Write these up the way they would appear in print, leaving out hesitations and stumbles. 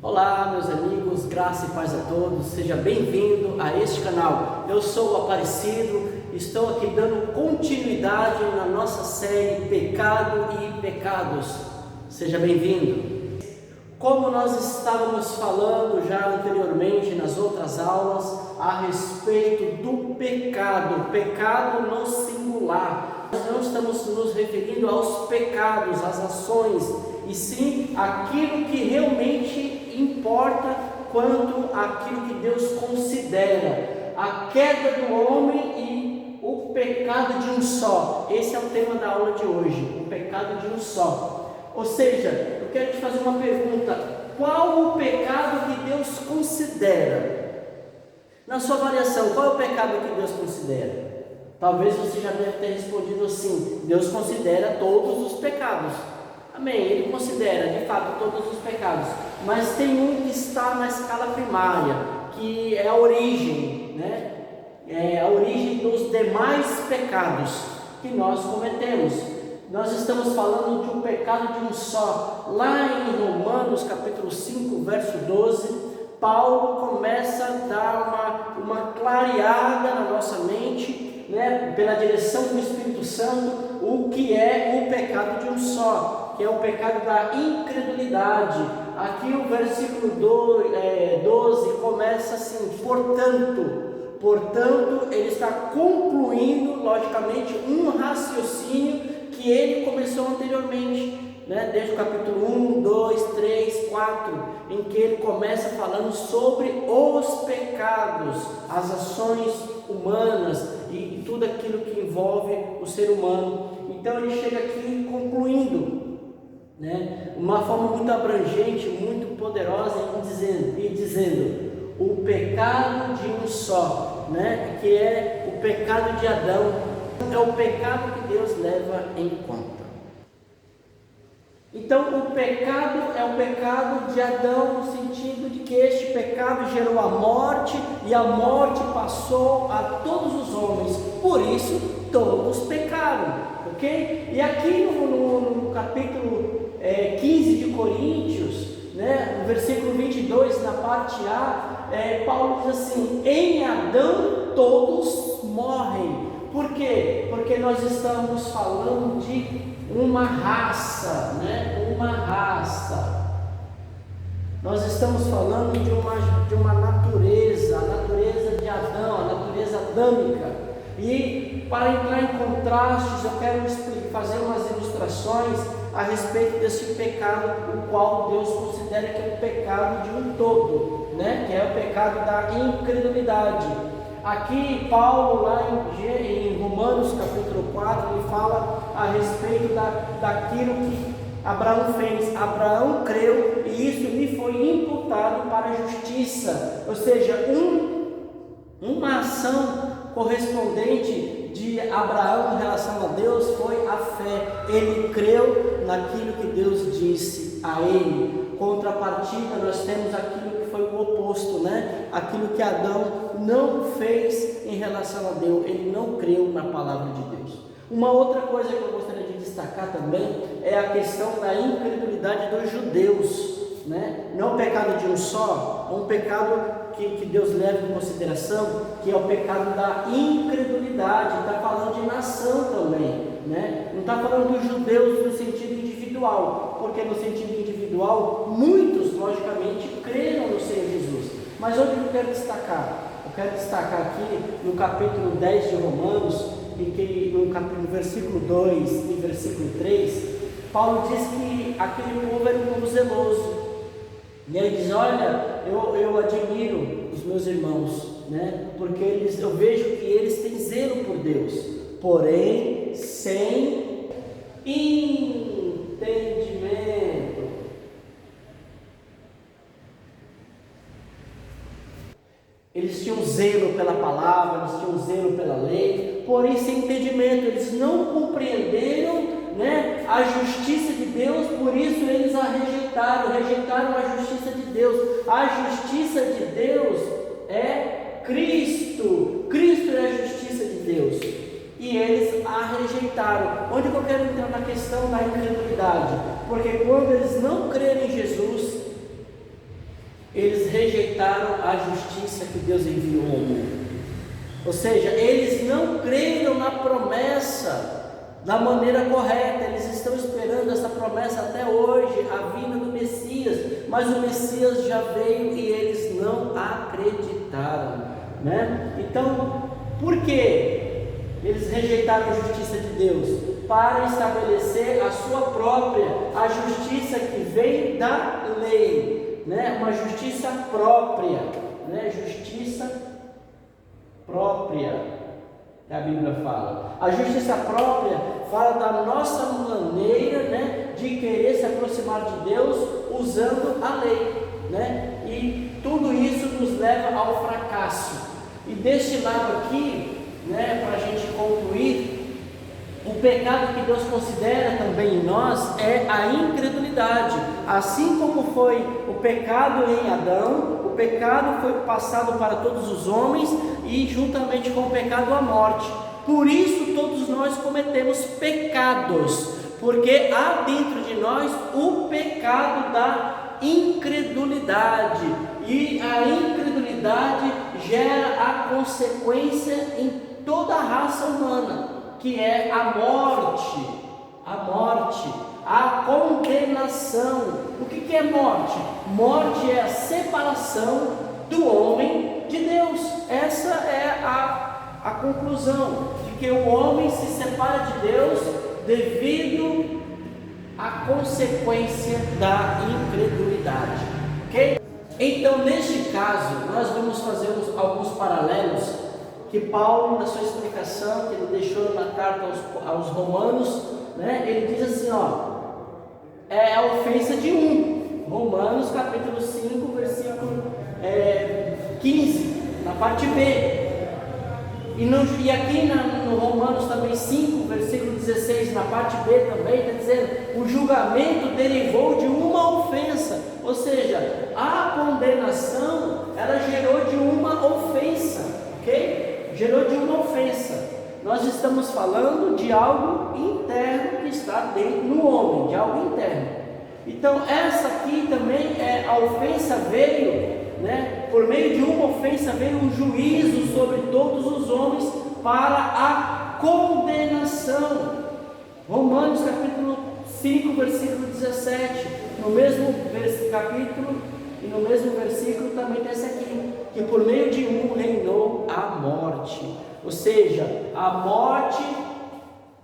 Olá, meus amigos, graça e paz a todos, seja bem-vindo a este canal. Eu sou o Aparecido, estou aqui dando continuidade na nossa série Pecado e Pecados. Seja bem-vindo. Como nós estávamos falando já anteriormente nas outras aulas a respeito do pecado, pecado no singular, nós não estamos nos referindo aos pecados, às ações, e sim aquilo que realmente importa quanto àquilo que Deus considera, a queda do homem e o pecado de um só. Esse é o tema da aula de hoje, o pecado de um só. Ou seja, eu quero te fazer uma pergunta: qual o pecado que Deus considera? Na sua avaliação, qual é o pecado que Deus considera? Talvez você já deve ter respondido assim: Deus considera todos os pecados. Amém, Ele considera de fato todos os pecados, mas tem um que está na escala primária, que é a origem, né? É a origem dos demais pecados que nós cometemos. Nós estamos falando de um pecado de um só. Lá em Romanos capítulo 5, verso 12, Paulo começa a dar uma clareada na nossa mente, né, pela direção do Espírito Santo, o que é o pecado de um só, que é o pecado da incredulidade. Aqui o versículo 12 começa assim: portanto, ele está concluindo, logicamente, um raciocínio que ele começou anteriormente, né? Desde o capítulo 1, 2, 3, 4, em que ele começa falando sobre os pecados, as ações humanas e tudo aquilo que envolve o ser humano. Então ele chega aqui concluindo, né, uma forma muito abrangente, muito poderosa, dizendo o pecado de um só, né, que é o pecado de Adão, é o pecado que Deus leva em conta. Então o pecado é o pecado de Adão, no sentido de que este pecado gerou a morte, e a morte passou a todos os homens, por isso todos pecaram, ok? E aqui no capítulo 15 de Coríntios, né, no versículo 22, na parte A, Paulo diz assim: em Adão todos morrem. Por quê? Porque nós estamos falando de uma raça, né? Uma raça. Nós estamos falando de uma natureza, a natureza de Adão, a natureza adâmica. E para entrar em contrastes, eu quero fazer umas ilustrações a respeito desse pecado, o qual Deus considera que é o pecado de um todo, né? Que é o pecado da incredulidade. Aqui Paulo, lá em Romanos capítulo 4, ele fala a respeito daquilo que Abraão fez. Abraão creu e isso lhe foi imputado para a justiça, ou seja, uma ação correspondente de Abraão em relação a Deus foi a fé. Ele creu naquilo que Deus disse a ele. Contrapartida, nós temos aquilo que foi o oposto, né? Aquilo que Adão não fez em relação a Deus, ele não creu na palavra de Deus. Uma outra coisa que eu gostaria de destacar também é a questão da incredulidade dos judeus, né? Não é um pecado de um só, é um pecado que Deus leva em consideração, que é o pecado da incredulidade. Está falando de nação também, né? Não está falando dos judeus no sentido individual, porque no sentido individual muitos logicamente creram no Senhor Jesus. Mas onde eu quero destacar? Eu quero destacar aqui no capítulo 10 de Romanos, em que no versículo 2 e versículo 3, Paulo diz que aquele povo era um povo zeloso. E ele diz: olha, eu admiro os meus irmãos, né? Porque eu vejo que eles têm zelo por Deus, porém sem entendimento. Eles tinham zelo pela palavra, eles tinham zelo pela lei, porém sem entendimento. Eles não compreenderam, né, a justiça de Deus, por isso eles a rejeitaram a justiça de Deus. A justiça de Deus é Cristo. Cristo é a justiça de Deus. E eles a rejeitaram. Onde que eu quero entrar na questão da incredulidade? Porque quando eles não crerem em Jesus, Eles rejeitaram a justiça que Deus enviou ao mundo. Ou seja, eles não creram na promessa da maneira correta. Eles estão esperando essa promessa até hoje, a vinda do Messias, mas o Messias já veio e eles não acreditaram, né? Então, por que eles rejeitaram a justiça de Deus? Para estabelecer a sua própria, a justiça que vem da lei, né? Uma justiça própria, né? Justiça própria, a Bíblia fala. A justiça própria fala da nossa maneira, né, de querer se aproximar de Deus usando a lei, né? E tudo isso nos leva ao fracasso. E deste lado aqui, né, para a gente concluir, o pecado que Deus considera também em nós é a incredulidade. Assim como foi o pecado em Adão, o pecado foi passado para todos os homens e juntamente com o pecado a morte. Por isso todos nós cometemos pecados, porque há dentro de nós o pecado da incredulidade, e a incredulidade gera a consequência em toda a raça humana, que é a morte, a condenação. O que é morte? Morte é a separação do homem de Deus. Essa é a conclusão, de que o homem se separa de Deus devido à consequência da incredulidade, ok? Então, neste caso, nós vamos fazer alguns paralelos que Paulo, na sua explicação que ele deixou na carta aos Romanos, né, ele diz assim, é a ofensa de um. Romanos capítulo 5, versículo 15, na parte B. E aqui no Romanos também 5, versículo 16, na parte B também, está dizendo: o julgamento derivou de uma ofensa, ou seja, a condenação, ela gerou de uma ofensa, ok? Gerou de uma ofensa. Nós estamos falando de algo interno que está dentro no homem, de algo interno. Então essa aqui também a ofensa veio, né? Por meio de uma ofensa veio um juízo sobre todos os homens para a condenação. Romanos capítulo 5, versículo 17. No mesmo capítulo e no mesmo versículo também tem esse aqui, que por meio de um reinou a morte. Ou seja, a morte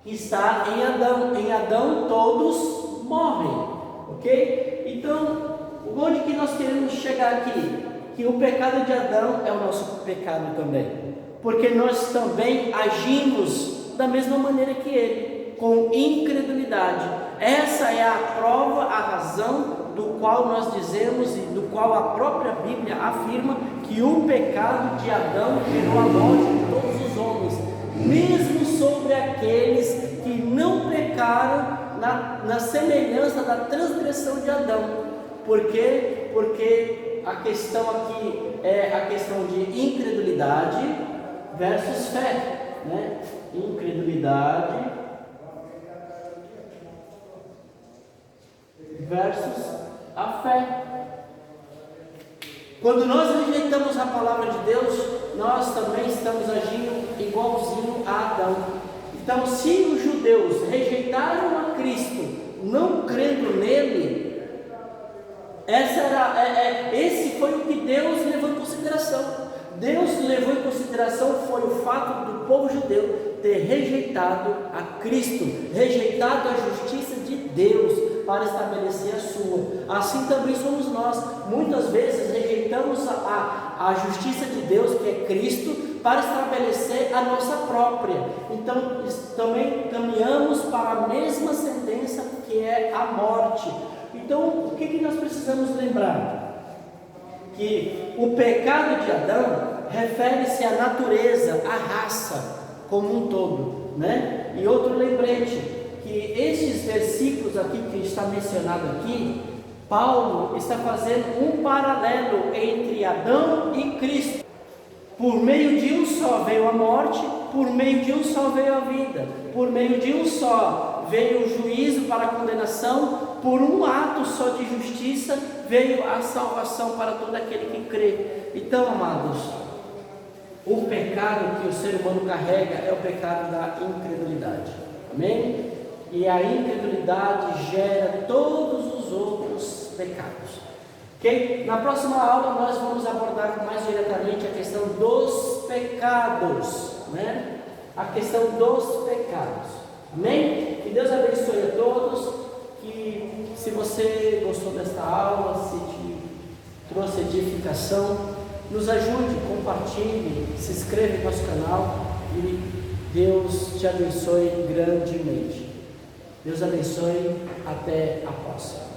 está em Adão. Em Adão todos morrem, ok? Então, onde que nós queremos chegar aqui? Que o pecado de Adão é o nosso pecado também, porque nós também agimos da mesma maneira que ele, com incredulidade. Essa é a prova, a razão do qual nós dizemos e do qual a própria Bíblia afirma que o pecado de Adão gerou a morte de todos os homens, mesmo sobre aqueles que não pecaram na semelhança da transgressão de Adão. Por quê? Porque a questão aqui é a questão de incredulidade versus fé, né? Incredulidade versus a fé. Quando nós rejeitamos a palavra de Deus, nós também estamos agindo igualzinho a Adão. Então, se os judeus rejeitaram a Cristo, não crendo nele, esse foi o que Deus levou em consideração. Deus levou em consideração foi o fato do povo judeu ter rejeitado a Cristo, rejeitado a justiça de Deus para estabelecer a sua. Assim também somos nós. Muitas vezes rejeitamos a justiça de Deus, que é Cristo, para estabelecer a nossa própria. Então também caminhamos para a mesma sentença, que é a morte. Então o que nós precisamos lembrar? Que o pecado de Adão refere-se à natureza, à raça como um todo, né? E outro lembrete, que esses versículos aqui que está mencionado aqui, Paulo está fazendo um paralelo entre Adão e Cristo. Por meio de um só veio a morte, por meio de um só veio a vida, por meio de um só veio o juízo para a condenação, por um ato só de justiça veio a salvação para todo aquele que crê. Então, amados, o pecado que o ser humano carrega é o pecado da incredulidade. Amém? E a incredulidade gera todos os outros pecados. Ok? Na próxima aula nós vamos abordar mais diretamente a questão dos pecados, né? A questão dos pecados. Amém? Que Deus abençoe a todos. Que se você gostou desta aula, se te trouxe edificação, nos ajude, compartilhe, se inscreva no nosso canal e Deus te abençoe grandemente. Deus abençoe, até a próxima.